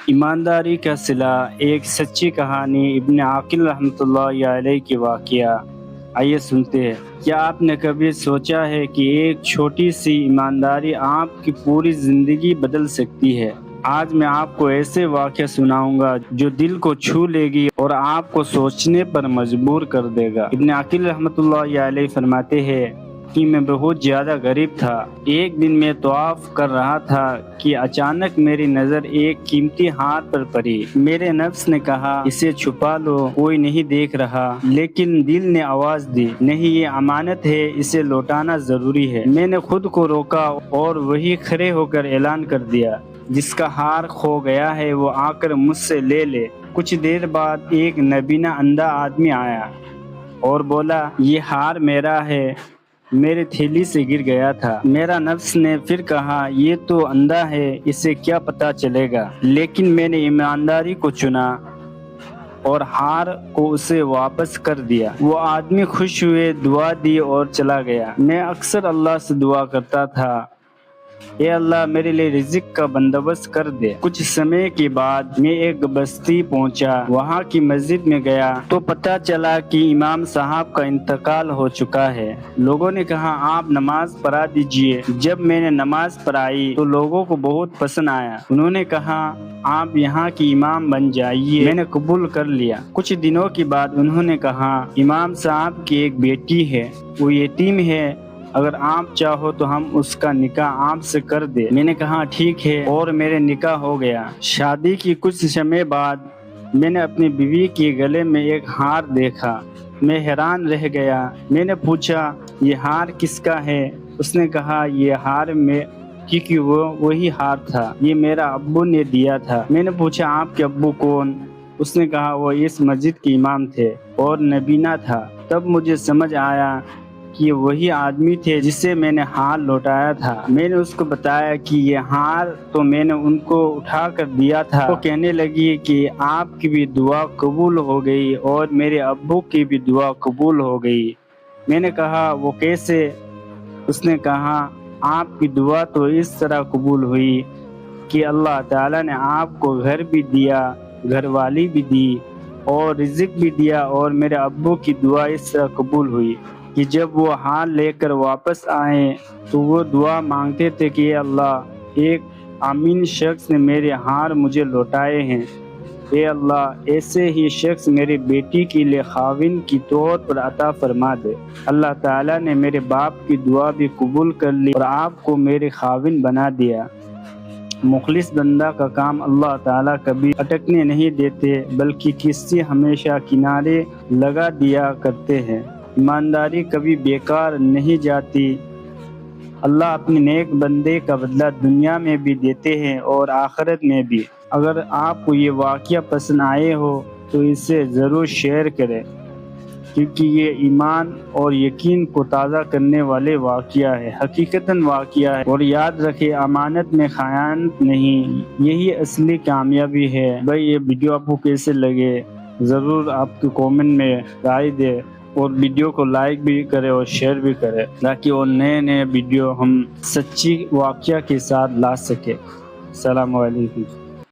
ایمانداری کا صلہ، ایک سچی کہانی، ابن عاقل رحمۃ اللہ علیہ کی واقعہ۔ آئیے سنتے ہیں۔ کیا آپ نے کبھی سوچا ہے کہ ایک چھوٹی سی ایمانداری آپ کی پوری زندگی بدل سکتی ہے؟ آج میں آپ کو ایسے واقعہ سناؤں گا جو دل کو چھو لے گی اور آپ کو سوچنے پر مجبور کر دے گا۔ ابن عاقل رحمۃ اللہ علیہ فرماتے ہیں کہ میں بہت زیادہ غریب تھا۔ ایک دن میں طواف کر رہا تھا کہ اچانک میری نظر ایک قیمتی ہار پر پڑی۔ میرے نفس نے کہا اسے چھپا لو، کوئی نہیں دیکھ رہا، لیکن دل نے آواز دی نہیں، یہ امانت ہے، اسے لوٹانا ضروری ہے۔ میں نے خود کو روکا اور وہی کھڑے ہو کر اعلان کر دیا جس کا ہار کھو گیا ہے وہ آ کر مجھ سے لے لے۔ کچھ دیر بعد ایک نابینا اندھا آدمی آیا اور بولا یہ ہار میرا ہے، میرے تھیلی سے گر گیا تھا۔ میرا نفس نے پھر کہا یہ تو اندھا ہے، اسے کیا پتہ چلے گا، لیکن میں نے ایمانداری کو چنا اور ہار کو اسے واپس کر دیا۔ وہ آدمی خوش ہوئے، دعا دی اور چلا گیا۔ میں اکثر اللہ سے دعا کرتا تھا اے اللہ میرے لیے رزق کا بندوبست کر دے۔ کچھ سمے کے بعد میں ایک بستی پہنچا، وہاں کی مسجد میں گیا تو پتہ چلا کہ امام صاحب کا انتقال ہو چکا ہے۔ لوگوں نے کہا آپ نماز پڑھا دیجئے۔ جب میں نے نماز پڑھائی تو لوگوں کو بہت پسند آیا۔ انہوں نے کہا آپ یہاں کی امام بن جائیے۔ میں نے قبول کر لیا۔ کچھ دنوں کے بعد انہوں نے کہا امام صاحب کی ایک بیٹی ہے، وہ یتیم ہے، اگر آپ چاہو تو ہم اس کا نکاح آپ سے کر دیں۔ میں نے کہا ٹھیک ہے، اور میرے نکاح ہو گیا۔ شادی کی کچھ سمے بعد میں نے اپنی بیوی کے گلے میں ایک ہار دیکھا۔ میں حیران رہ گیا۔ میں نے پوچھا یہ ہار کس کا ہے؟ اس نے کہا یہ ہار میں، کیونکہ وہ وہی ہار تھا، یہ میرا ابو نے دیا تھا۔ میں نے پوچھا آپ کے ابو کون؟ اس نے کہا وہ اس مسجد کے امام تھے اور نابینا تھا۔ تب مجھے سمجھ آیا کہ وہی آدمی تھے جسے میں نے ہار لوٹایا تھا۔ میں نے اس کو بتایا کہ یہ ہار تو میں نے ان کو اٹھا کر دیا تھا۔ وہ کہنے لگی کہ آپ کی بھی دعا قبول ہو گئی اور میرے ابو کی بھی دعا قبول ہو گئی۔ میں نے کہا وہ کیسے؟ اس نے کہا آپ کی دعا تو اس طرح قبول ہوئی کہ اللہ تعالیٰ نے آپ کو گھر بھی دیا، گھر والی بھی دی اور رزق بھی دیا، اور میرے ابو کی دعا اس طرح قبول ہوئی کہ جب وہ ہار لے کر واپس آئے تو وہ دعا مانگتے تھے کہ اے اللہ ایک امین شخص نے میرے ہار مجھے لوٹائے ہیں، اے اللہ ایسے ہی شخص میری بیٹی کے لیے خاوند کی طور پر عطا فرما دے۔ اللہ تعالیٰ نے میرے باپ کی دعا بھی قبول کر لی اور آپ کو میرے خاوند بنا دیا۔ مخلص بندہ کا کام اللہ تعالیٰ کبھی اٹکنے نہیں دیتے، بلکہ کسی ہمیشہ کنارے لگا دیا کرتے ہیں۔ ایمانداری کبھی بیکار نہیں جاتی۔ اللہ اپنے نیک بندے کا بدلہ دنیا میں بھی دیتے ہیں اور آخرت میں بھی۔ اگر آپ کو یہ واقعہ پسند آئے ہو تو اسے ضرور شیئر کریں، کیونکہ یہ ایمان اور یقین کو تازہ کرنے والے واقعہ ہے، حقیقتاً واقعہ ہے۔ اور یاد رکھیں امانت میں خیانت نہیں، یہی اصلی کامیابی ہے۔ بھائی یہ ویڈیو آپ کو کیسے لگے ضرور آپ کے کومنٹ میں رائے دیں، اور ویڈیو کو لائک بھی کرے اور شیئر بھی کرے تاکہ وہ نئے ویڈیو ہم سچی واقعہ کے ساتھ لا سکے۔ السلام علیکم۔